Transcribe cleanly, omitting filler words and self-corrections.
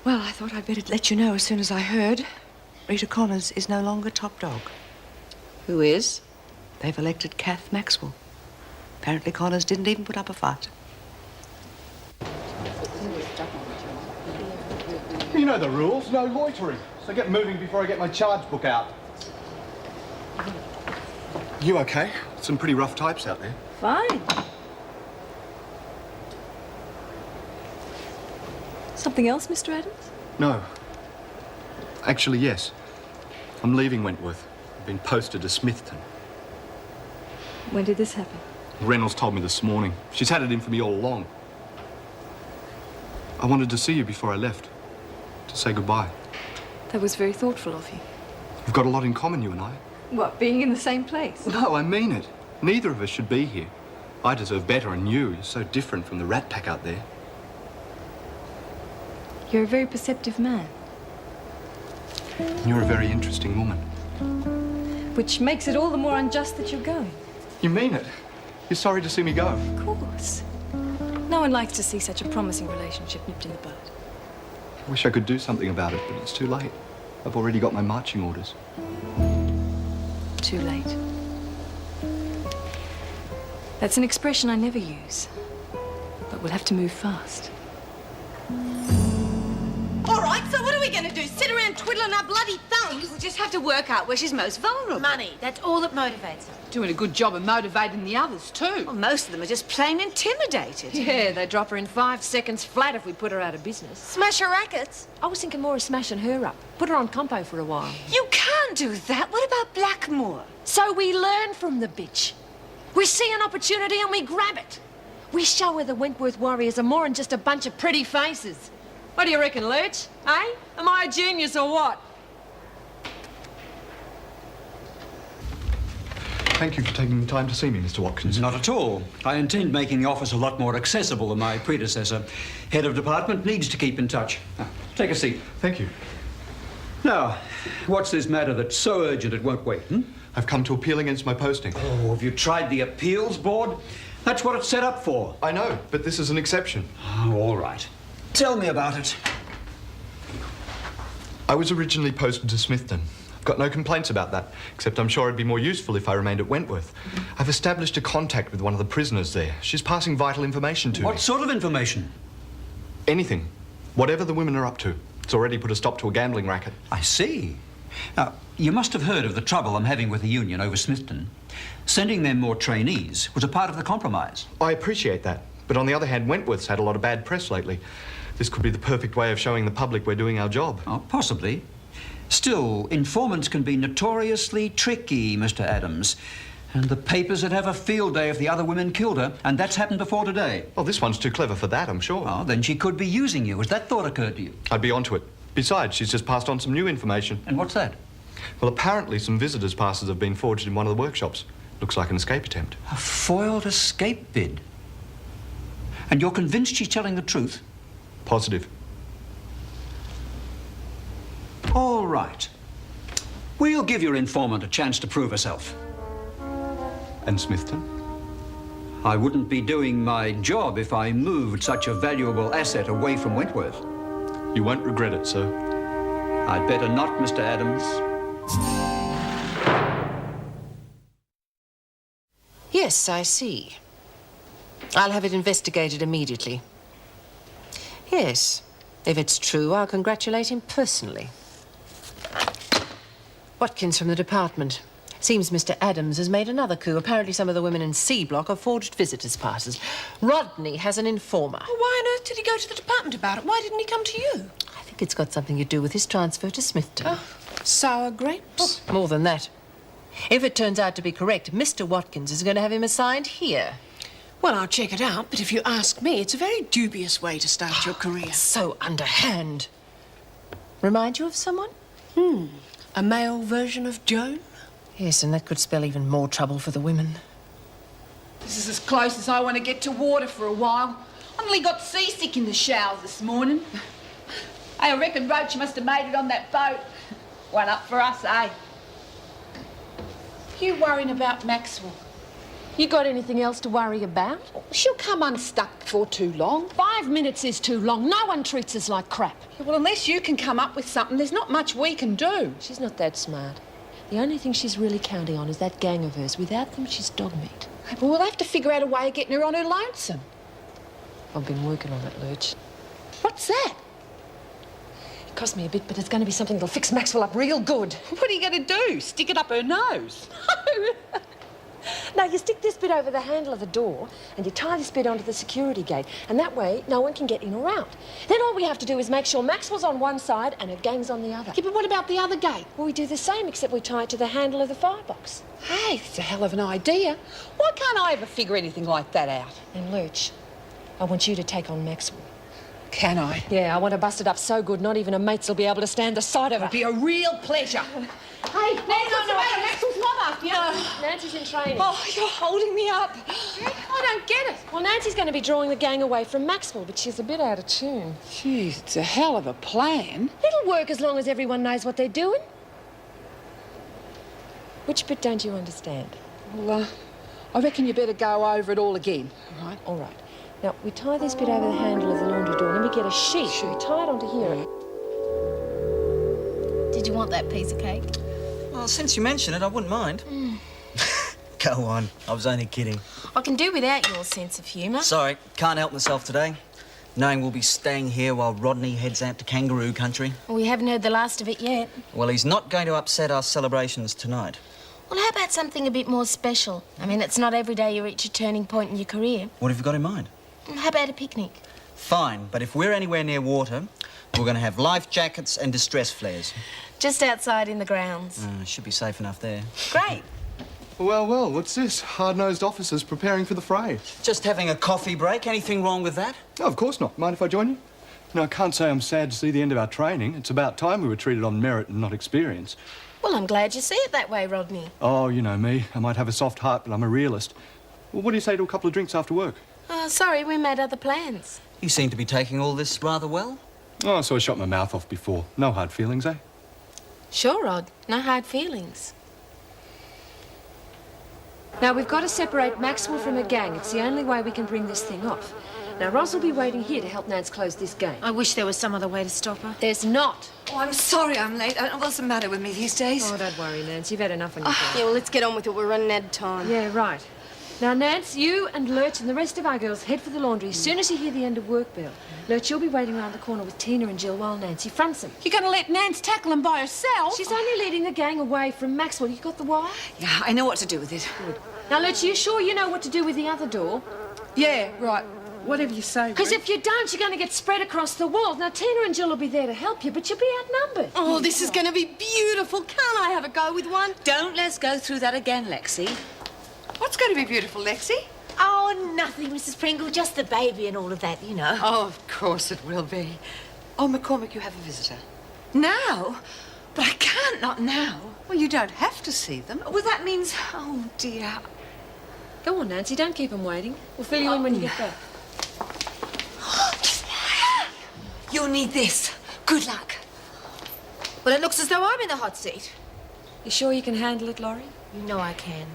Well, I thought I'd better let you know as soon as I heard. Rita Connors is no longer top dog. Who is? They've elected Kath Maxwell. Apparently Connors didn't even put up a fight. You know the rules, no loitering. So get moving before I get my charge book out. You okay? Some pretty rough types out there. Fine. Something else, Mr. Adams? No. Actually, yes. I'm leaving Wentworth. I've been posted to Smithton. When did this happen? Reynolds told me this morning. She's had it in for me all along. I wanted to see you before I left. To say goodbye. That was very thoughtful of you. We've got a lot in common, you and I. What, being in the same place? No, I mean it. Neither of us should be here. I deserve better, and you're so different from the rat pack out there. You're a very perceptive man. You're a very interesting woman. Which makes it all the more unjust that you're going. You mean it? You're sorry to see me go? Of course. No one likes to see such a promising relationship nipped in the bud. I wish I could do something about it, but it's too late. I've already got my marching orders. Too late. That's an expression I never use. But we'll have to move fast. All right, so what are we going to do? Sit around twiddling our bloody thumbs? We'll just have to work out where she's most vulnerable. Money. That's all that motivates her. Doing a good job of motivating the others, too. Well, most of them are just plain intimidated. Yeah, they drop her in 5 seconds flat if we put her out of business. Smash her rackets. I was thinking more of smashing her up. Put her on compo for a while. You can't do that. What about Blackmore? So we learn from the bitch. We see an opportunity and we grab it. We show her the Wentworth Warriors are more than just a bunch of pretty faces. What do you reckon, Lurch? Eh? Am I a genius or what? Thank you for taking the time to see me, Mr. Watkins. Not at all. I intend making the office a lot more accessible than my predecessor. Head of department needs to keep in touch. Take a seat. Thank you. Now, what's this matter that's so urgent it won't wait, I've come to appeal against my posting. Oh, have you tried the appeals board? That's what it's set up for. I know, but this is an exception. Oh, all right. Tell me about it. I was originally posted to Smithton. I've got no complaints about that, except I'm sure it'd be more useful if I remained at Wentworth. I've established a contact with one of the prisoners there. She's passing vital information to me. What sort of information? Anything. Whatever the women are up to. It's already put a stop to a gambling racket. I see. Now, you must have heard of the trouble I'm having with the union over Smithton. Sending them more trainees was a part of the compromise. I appreciate that. But on the other hand, Wentworth's had a lot of bad press lately. This could be the perfect way of showing the public we're doing our job. Oh, possibly. Still, informants can be notoriously tricky, Mr. Adams. And the papers would have a field day if the other women killed her, and that's happened before today. Well, this one's too clever for that, I'm sure. Oh, then she could be using you. Has that thought occurred to you? I'd be onto it. Besides, she's just passed on some new information. And what's that? Well, apparently some visitors' passes have been forged in one of the workshops. Looks like an escape attempt. A foiled escape bid? And you're convinced she's telling the truth? Positive. All right. We'll give your informant a chance to prove herself. And Smithton? I wouldn't be doing my job if I moved such a valuable asset away from Wentworth. You won't regret it, sir. I'd better not, Mr. Adams. Yes, I see. I'll have it investigated immediately. Yes, if it's true, I'll congratulate him personally. Watkins from the department. Seems Mr. Adams has made another coup. Apparently some of the women in C Block have forged visitors' passes. Rodney has an informer. Well, why on earth did he go to the department about it? Why didn't he come to you? I think it's got something to do with his transfer to Smithton. Oh, sour grapes? Oh, more than that. If it turns out to be correct, Mr. Watkins is going to have him assigned here. Well, I'll check it out, but if you ask me, it's a very dubious way to start your career. So underhand. Remind you of someone? A male version of Joan? Yes, and that could spell even more trouble for the women. This is as close as I want to get to water for a while. I nearly got seasick in the showers this morning. Hey, I reckon Roach must have made it on that boat. One up for us, eh? You worrying about Maxwell? You got anything else to worry about? She'll come unstuck before too long. 5 minutes is too long. No one treats us like crap. Well, unless you can come up with something, there's not much we can do. She's not that smart. The only thing she's really counting on is that gang of hers. Without them, she's dog meat. Well, we'll have to figure out a way of getting her on her lonesome. I've been working on it, Lurch. What's that? It cost me a bit, but it's going to be something that'll fix Maxwell up real good. What are you going to do? Stick it up her nose? Now, you stick this bit over the handle of the door and you tie this bit onto the security gate, and that way no one can get in or out. Then all we have to do is make sure Maxwell's on one side and her gang's on the other. Yeah, but what about the other gate? Well, we do the same, except we tie it to the handle of the firebox. Hey, it's a hell of an idea. Why can't I ever figure anything like that out? And Lurch, I want you to take on Maxwell. Can I? Yeah, I want to bust it up so good not even her mates will be able to stand the sight of her. It'll be a real pleasure. Hey, No, Maxwell's mother. Nancy's in training. Oh, you're holding me up. I don't get it. Well, Nancy's going to be drawing the gang away from Maxwell, but she's a bit out of tune. Jeez, it's a hell of a plan. It'll work as long as everyone knows what they're doing. Which bit don't you understand? Well, I reckon you better go over it all again, all right? All right. Now, we tie this bit over the handle of the laundry door, and then we get a sheet. We tie it onto here. Did you want that piece of cake? Well, since you mention it, I wouldn't mind. Go on, I was only kidding. I can do without your sense of humour. Sorry, can't help myself today. Knowing we'll be staying here while Rodney heads out to kangaroo country. We haven't heard the last of it yet. Well, he's not going to upset our celebrations tonight. Well, how about something a bit more special? I mean, it's not every day you reach a turning point in your career. What have you got in mind? How about a picnic? Fine, but if we're anywhere near water, we're going to have life jackets and distress flares. Just outside in the grounds. Should be safe enough there. Great. Well, well, what's this? Hard-nosed officers preparing for the fray. Just having a coffee break. Anything wrong with that? Oh, of course not. Mind if I join you? No, I can't say I'm sad to see the end of our training. It's about time we were treated on merit and not experience. Well, I'm glad you see it that way, Rodney. Oh, you know me. I might have a soft heart, but I'm a realist. Well, what do you say to a couple of drinks after work? Sorry, we made other plans. You seem to be taking all this rather well. Oh, so I shot my mouth off before. No hard feelings, eh? Sure, Rod. No hard feelings. Now, we've got to separate Maxwell from her gang. It's the only way we can bring this thing off. Now, Roz will be waiting here to help Nance close this game. I wish there was some other way to stop her. There's not. Oh, I'm sorry I'm late. I don't know what's the matter with me these days. Oh, don't worry, Nance. You've had enough on your plate. Yeah, well, let's get on with it. We're running out of time. Yeah, right. Now, Nance, you and Lurch and the rest of our girls head for the laundry as soon as you hear the end of work bell. Lurch, you'll be waiting around the corner with Tina and Jill while Nancy fronts them. You're going to let Nance tackle them by herself? She's only leading the gang away from Maxwell. You got the wire? Yeah, I know what to do with it. Good. Now, Lurch, you sure you know what to do with the other door? Yeah, right. Whatever you say, Because Ruth. if you don't, you're going to get spread across the walls. Now, Tina and Jill will be there to help you, but you'll be outnumbered. Oh, this is going to be beautiful. Can't I have a go with one? Don't let's go through that again, Lexi. What's going to be beautiful, Lexi? Oh, nothing, Mrs. Pringle. Just the baby and all of that, you know. Oh, of course it will be. Oh, McCormick, you have a visitor. Now? But I can't, not now. Well, you don't have to see them. Well, that means... Oh, dear. Go on, Nancy. Don't keep them waiting. We'll fill you in when you get back. You'll need this. Good luck. Well, it looks as though I'm in the hot seat. You sure you can handle it, Laurie? You know I can.